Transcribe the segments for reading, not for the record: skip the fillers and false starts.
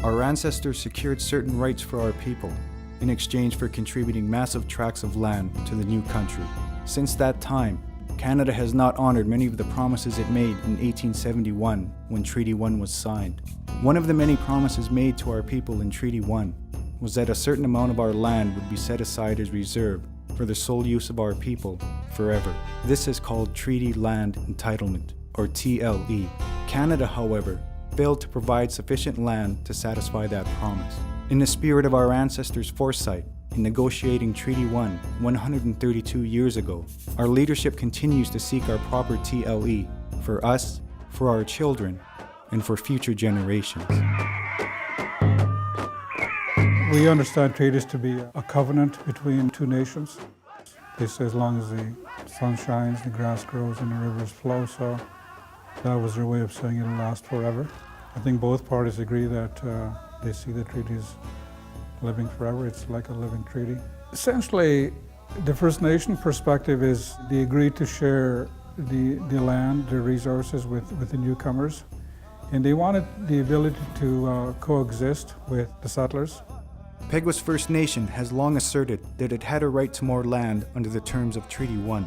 Our ancestors secured certain rights for our people in exchange for contributing massive tracts of land to the new country. Since that time, Canada has not honored many of the promises it made in 1871 when Treaty 1 was signed. One of the many promises made to our people in Treaty 1 was that a certain amount of our land would be set aside as reserve for the sole use of our people forever. This is called Treaty Land Entitlement, or TLE. Canada, however, failed to provide sufficient land to satisfy that promise. In the spirit of our ancestors' foresight, in negotiating Treaty 1 132 years ago, our leadership continues to seek our proper TLE for us, for our children, and for future generations. We understand treaties to be a covenant between two nations. They say as long as the sun shines, the grass grows, and the rivers flow, so that was their way of saying it'll last forever. I think both parties agree that they see the treaties living forever. It's like a living treaty. Essentially, the First Nation perspective is they agree to share the land, the resources with the newcomers, and they wanted the ability to coexist with the settlers. Peguis First Nation has long asserted that it had a right to more land under the terms of Treaty 1.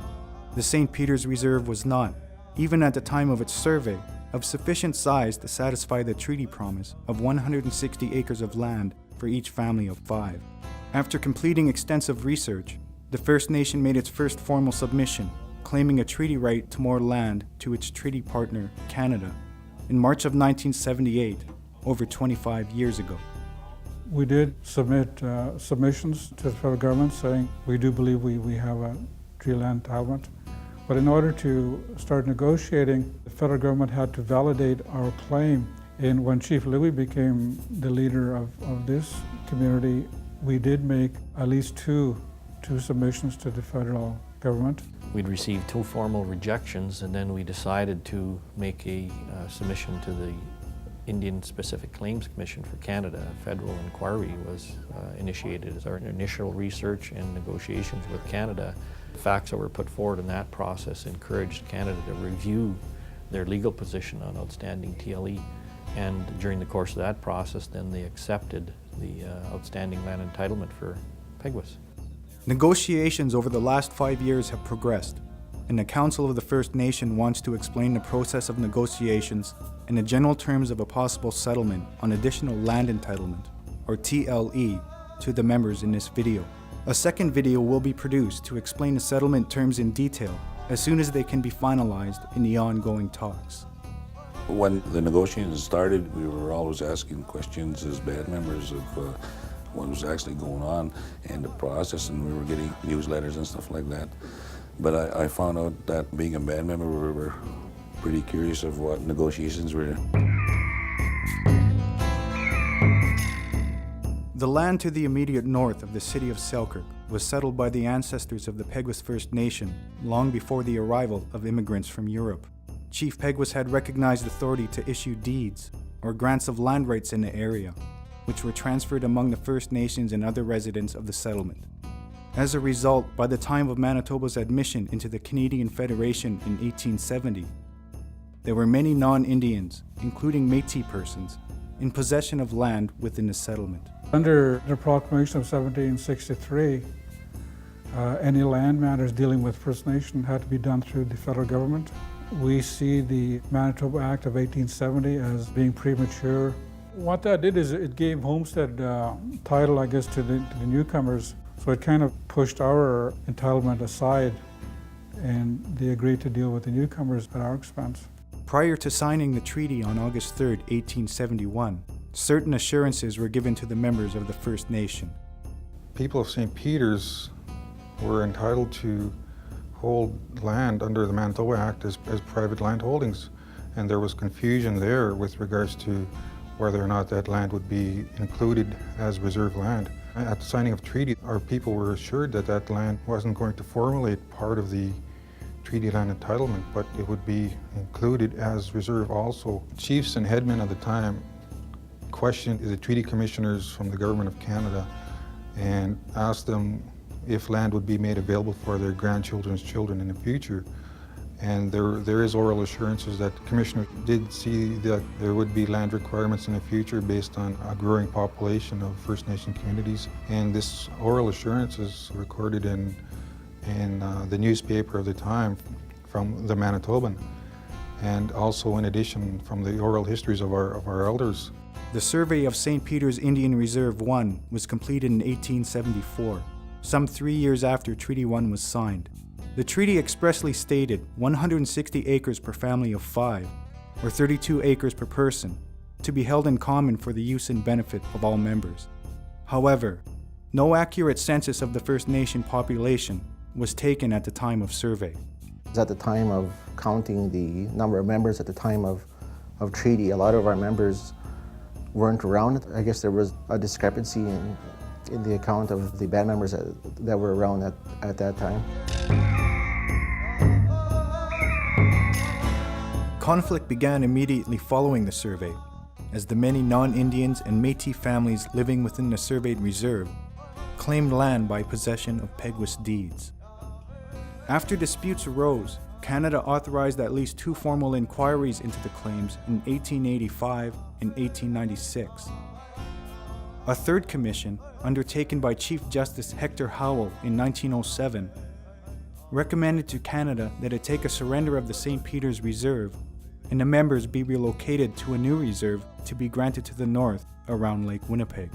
The St. Peter's Reserve was not, even at the time of its survey, of sufficient size to satisfy the treaty promise of 160 acres of land for each family of 5. After completing extensive research, the First Nation made its first formal submission, claiming a treaty right to more land to its treaty partner, Canada, in March of 1978, over 25 years ago. We did submit submissions to the federal government saying we do believe we have a treaty land entitlement. But in order to start negotiating, the federal government had to validate our claim. And when Chief Louis became the leader of this community, we did make at least two submissions to the federal government. We'd received 2 formal rejections, and then we decided to make a submission to the Indian Specific Claims Commission for Canada. A federal inquiry was initiated as our initial research and negotiations with Canada. The facts that were put forward in that process encouraged Canada to review their legal position on outstanding TLE, and during the course of that process then they accepted the outstanding land entitlement for Peguis. Negotiations over the last 5 years have progressed, and the Council of the First Nation wants to explain the process of negotiations and the general terms of a possible settlement on additional land entitlement, or TLE, to the members in this video. A second video will be produced to explain the settlement terms in detail as soon as they can be finalized in the ongoing talks. When the negotiations started, we were always asking questions as band members of what was actually going on and the process, and we were getting newsletters and stuff like that. But I found out that being a band member, we were pretty curious of what negotiations were. The land to the immediate north of the city of Selkirk was settled by the ancestors of the Peguis First Nation long before the arrival of immigrants from Europe. Chief Peguis had recognized authority to issue deeds, or grants of land rights in the area, which were transferred among the First Nations and other residents of the settlement. As a result, by the time of Manitoba's admission into the Canadian Federation in 1870, there were many non-Indians, including Métis persons, in possession of land within the settlement. Under the proclamation of 1763, any land matters dealing with First Nation had to be done through the federal government. We see the Manitoba Act of 1870 as being premature. What that did is it gave homestead title, I guess, to the newcomers. So it kind of pushed our entitlement aside, and they agreed to deal with the newcomers at our expense. Prior to signing the treaty on August 3, 1871, certain assurances were given to the members of the First Nation. People of St. Peter's were entitled to hold land under the Manitoba Act as private land holdings, and there was confusion there with regards to whether or not that land would be included as reserve land. At the signing of the treaty, our people were assured that that land wasn't going to formulate part of the treaty land entitlement, but it would be included as reserve also. Chiefs and headmen at the time questioned the treaty commissioners from the Government of Canada and asked them if land would be made available for their grandchildren's children in the future. And there is oral assurances that the Commissioner did see that there would be land requirements in the future based on a growing population of First Nation communities. And this oral assurance is recorded in the newspaper of the time from the Manitoban, and also in addition from the oral histories of our elders. The survey of St. Peter's Indian Reserve 1 was completed in 1874, some 3 years after Treaty 1 was signed. The treaty expressly stated 160 acres per family of 5, or 32 acres per person, to be held in common for the use and benefit of all members. However, no accurate census of the First Nation population was taken at the time of survey. At the time of counting the number of members at the time of treaty, a lot of our members weren't around. I guess there was a discrepancy in the account of the band members that were around at that time. Conflict began immediately following the survey, as the many non-Indians and Métis families living within the surveyed reserve claimed land by possession of Peguis deeds. After disputes arose, Canada authorized at least 2 formal inquiries into the claims in 1885 and 1896. A third commission, undertaken by Chief Justice Hector Howell in 1907, recommended to Canada that it take a surrender of the St. Peter's Reserve and the members be relocated to a new reserve to be granted to the north around Lake Winnipeg.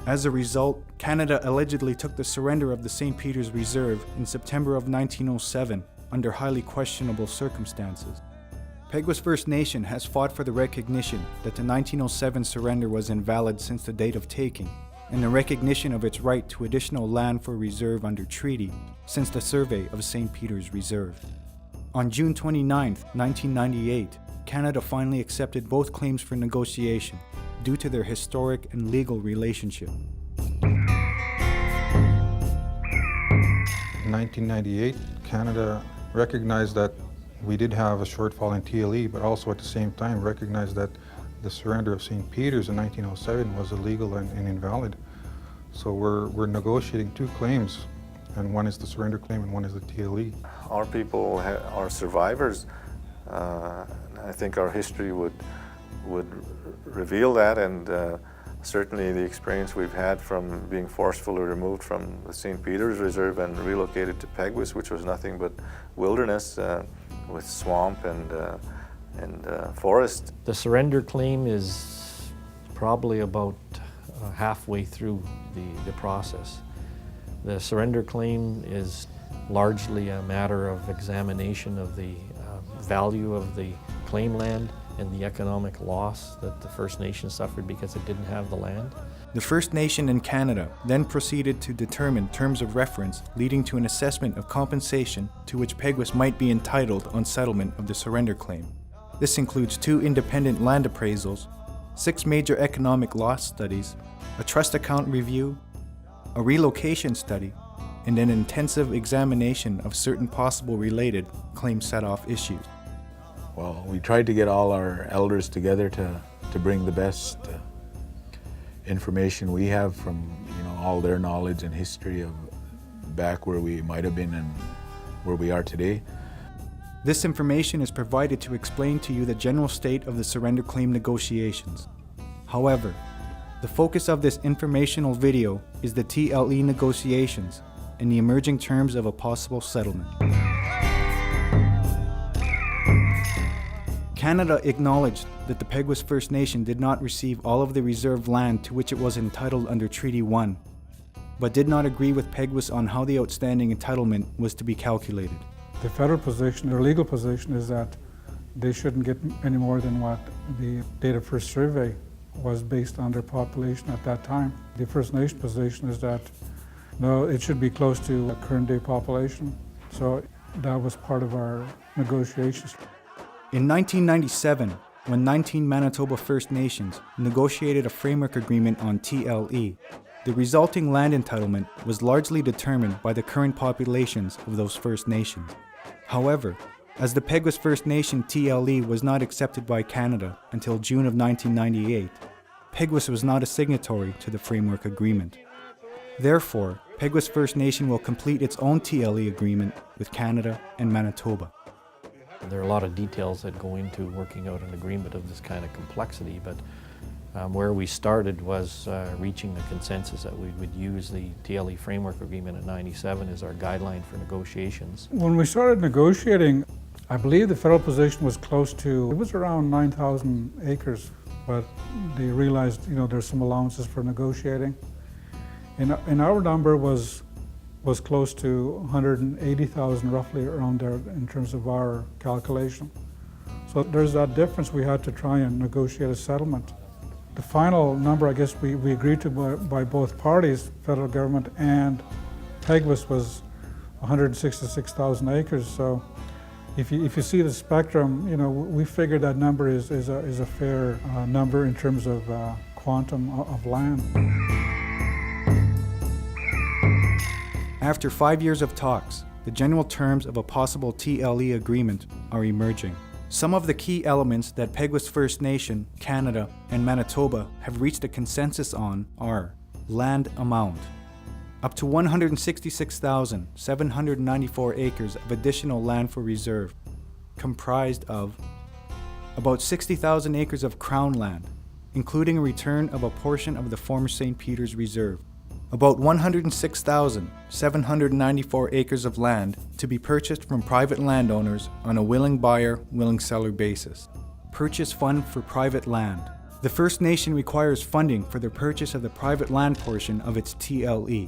As a result, Canada allegedly took the surrender of the St. Peter's Reserve in September of 1907 under highly questionable circumstances. Peguis First Nation has fought for the recognition that the 1907 surrender was invalid since the date of taking, and the recognition of its right to additional land for reserve under treaty since the survey of St. Peter's Reserve. On June 29, 1998, Canada finally accepted both claims for negotiation due to their historic and legal relationship. In 1998, Canada recognized that we did have a shortfall in TLE, but also at the same time recognized that the surrender of St. Peter's in 1907 was illegal and invalid. So we're negotiating 2 claims, and one is the surrender claim and one is the TLE. Our people are survivors. I think our history would reveal that, and certainly the experience we've had from being forcefully removed from the St. Peter's Reserve and relocated to Peguis, which was nothing but wilderness with swamp and forest. The surrender claim is probably about halfway through the process. The surrender claim is largely a matter of examination of the value of the claim land and the economic loss that the First Nation suffered because it didn't have the land. The First Nation in Canada then proceeded to determine terms of reference leading to an assessment of compensation to which Peguis might be entitled on settlement of the surrender claim. This includes 2 independent land appraisals, 6 major economic loss studies, a trust account review, a relocation study, and an intensive examination of certain possible related claim set-off issues. Well, we tried to get all our elders together to bring the best information we have from all their knowledge and history of back where we might have been and where we are today. This information is provided to explain to you the general state of the surrender claim negotiations. However, the focus of this informational video is the TLE negotiations and the emerging terms of a possible settlement. Canada acknowledged that the Peguis First Nation did not receive all of the reserved land to which it was entitled under Treaty 1, but did not agree with Peguis on how the outstanding entitlement was to be calculated. The federal position, their legal position, is that they shouldn't get any more than what the date of first survey was based on their population at that time. The First Nation position is that, no, it should be close to a current day population. So that was part of our negotiations. In 1997, when 19 Manitoba First Nations negotiated a framework agreement on TLE, the resulting land entitlement was largely determined by the current populations of those First Nations. However, as the Peguis First Nation TLE was not accepted by Canada until June of 1998, Peguis was not a signatory to the framework agreement. Therefore, Peguis First Nation will complete its own TLE agreement with Canada and Manitoba. There are a lot of details that go into working out an agreement of this kind of complexity, but where we started was reaching a consensus that we would use the TLE Framework Agreement in '97 as our guideline for negotiations. When we started negotiating, I believe the federal position was close to, it was around 9,000 acres, but they realized, there's some allowances for negotiating. And our number was close to 180,000, roughly around there in terms of our calculation. So there's that difference. We had to try and negotiate a settlement. The final number, I guess, we agreed to by both parties, federal government and Peguis, was 166,000 acres. So if you see the spectrum, we figured that number is a fair number in terms of quantum of land. After 5 years of talks, the general terms of a possible TLE agreement are emerging. Some of the key elements that Peguis First Nation, Canada, and Manitoba have reached a consensus on are land amount, up to 166,794 acres of additional land for reserve, comprised of about 60,000 acres of Crown land, including a return of a portion of the former St. Peter's Reserve, about 106,794 acres of land to be purchased from private landowners on a willing buyer, willing seller basis. Purchase fund for private land. The First Nation requires funding for the purchase of the private land portion of its TLE.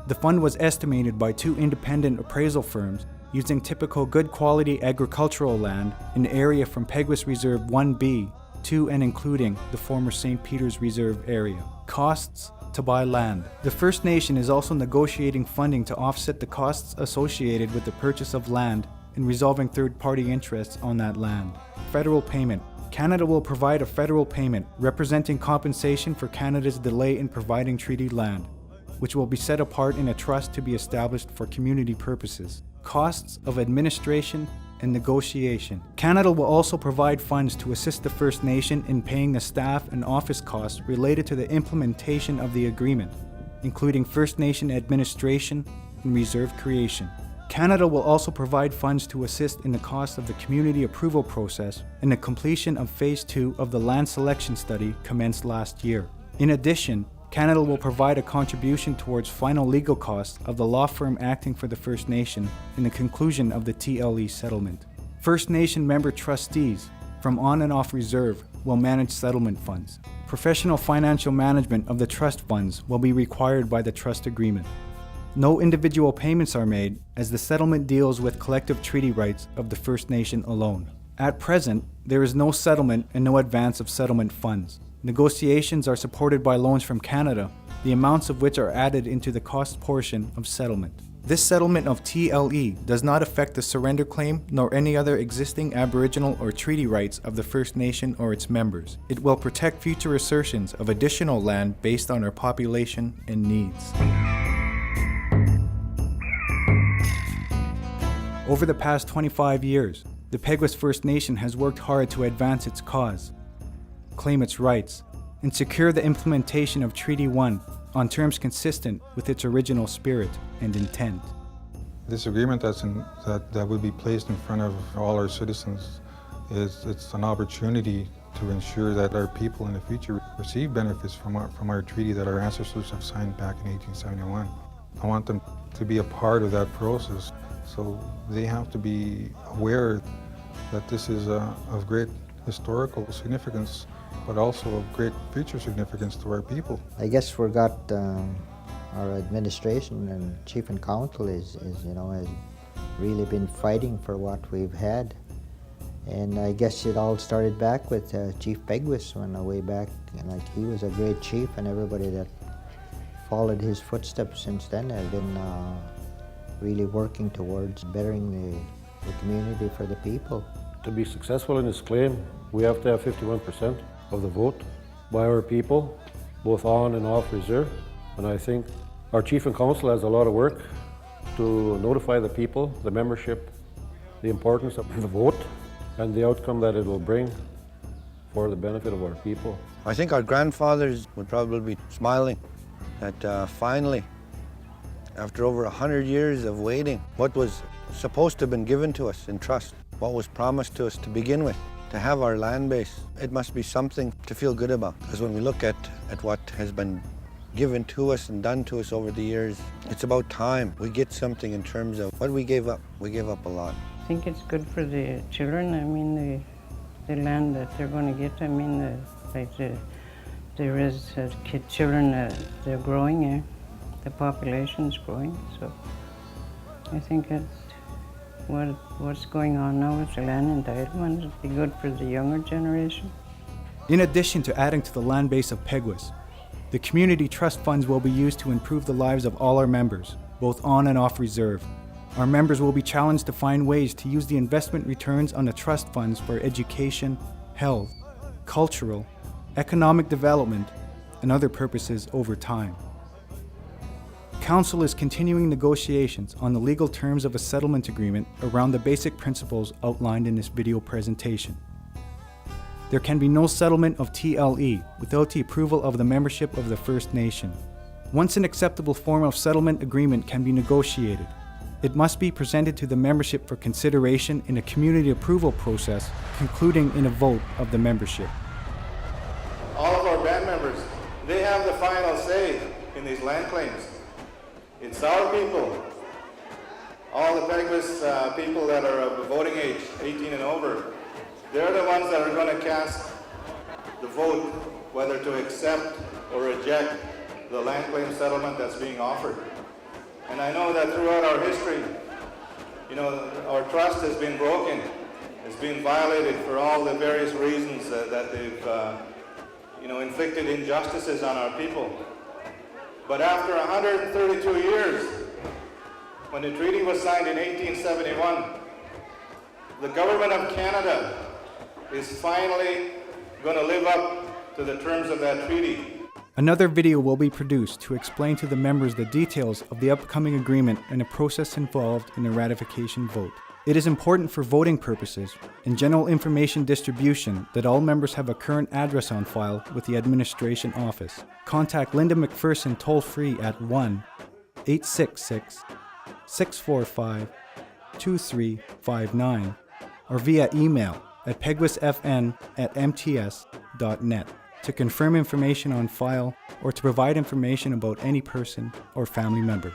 The fund was estimated by 2 independent appraisal firms using typical good quality agricultural land in the area from Peguis Reserve 1B to and including the former St. Peter's Reserve area. Costs to buy land. The First Nation is also negotiating funding to offset the costs associated with the purchase of land and resolving third-party interests on that land. Federal payment. Canada will provide a federal payment representing compensation for Canada's delay in providing treaty land, which will be set apart in a trust to be established for community purposes. Costs of administration and negotiation. Canada will also provide funds to assist the First Nation in paying the staff and office costs related to the implementation of the agreement, including First Nation administration and reserve creation. Canada will also provide funds to assist in the cost of the community approval process and the completion of Phase 2 of the land selection study commenced last year. In addition, Canada will provide a contribution towards final legal costs of the law firm acting for the First Nation in the conclusion of the TLE settlement. First Nation member trustees from on and off reserve will manage settlement funds. Professional financial management of the trust funds will be required by the trust agreement. No individual payments are made as the settlement deals with collective treaty rights of the First Nation alone. At present, there is no settlement and no advance of settlement funds. Negotiations are supported by loans from Canada, the amounts of which are added into the cost portion of settlement. This settlement of TLE does not affect the surrender claim nor any other existing Aboriginal or treaty rights of the First Nation or its members. It will protect future assertions of additional land based on our population and needs. Over the past 25 years, the Peguis First Nation has worked hard to advance its cause, claim its rights, and secure the implementation of Treaty 1 on terms consistent with its original spirit and intent. This agreement that would be placed in front of all our citizens it's an opportunity to ensure that our people in the future receive benefits from our treaty that our ancestors have signed back in 1871. I want them to be a part of that process, so they have to be aware that this is of great historical significance, but also of great future significance to our people. I guess we got our administration and chief and council has really been fighting for what we've had, and I guess it all started back with Chief Peguis way back, and he was a great chief, and everybody that followed his footsteps since then have been really working towards bettering the community for the people. To be successful in this claim, we have to have 51% of the vote by our people, both on and off reserve. And I think our chief and council has a lot of work to notify the people, the membership, the importance of the vote and the outcome that it will bring for the benefit of our people. I think our grandfathers would probably be smiling that finally, after over 100 years of waiting, what was supposed to have been given to us in trust what was promised to us to begin with, to have our land base. It must be something to feel good about, because when we look at what has been given to us and done to us over the years, it's about time we get something in terms of what we gave up. We gave up a lot. I think it's good for the children. I mean, the land that they're going to get. I mean, there is children, they're growing. The population's growing. So I think that what's going on now with the land entitlement would be good for the younger generation. In addition to adding to the land base of Peguis, the community trust funds will be used to improve the lives of all our members, both on and off reserve. Our members will be challenged to find ways to use the investment returns on the trust funds for education, health, cultural, economic development, and other purposes over time. Council is continuing negotiations on the legal terms of a settlement agreement around the basic principles outlined in this video presentation. There can be no settlement of TLE without the approval of the membership of the First Nation. Once an acceptable form of settlement agreement can be negotiated, it must be presented to the membership for consideration in a community approval process, concluding in a vote of the membership. All of our band members, they have the final say in these land claims. It's our people, all the Peguis people that are of the voting age, 18 and over, they're the ones that are going to cast the vote whether to accept or reject the land claim settlement that's being offered. And I know that throughout our history, our trust has been broken, has been violated for all the various reasons that they've, inflicted injustices on our people. But after 132 years, when the treaty was signed in 1871, the government of Canada is finally going to live up to the terms of that treaty. Another video will be produced to explain to the members the details of the upcoming agreement and the process involved in the ratification vote. It is important for voting purposes and general information distribution that all members have a current address on file with the administration office. Contact Linda McPherson toll-free at 1-866-645-2359 or via email at peguisfn@mts.net to confirm information on file or to provide information about any person or family member.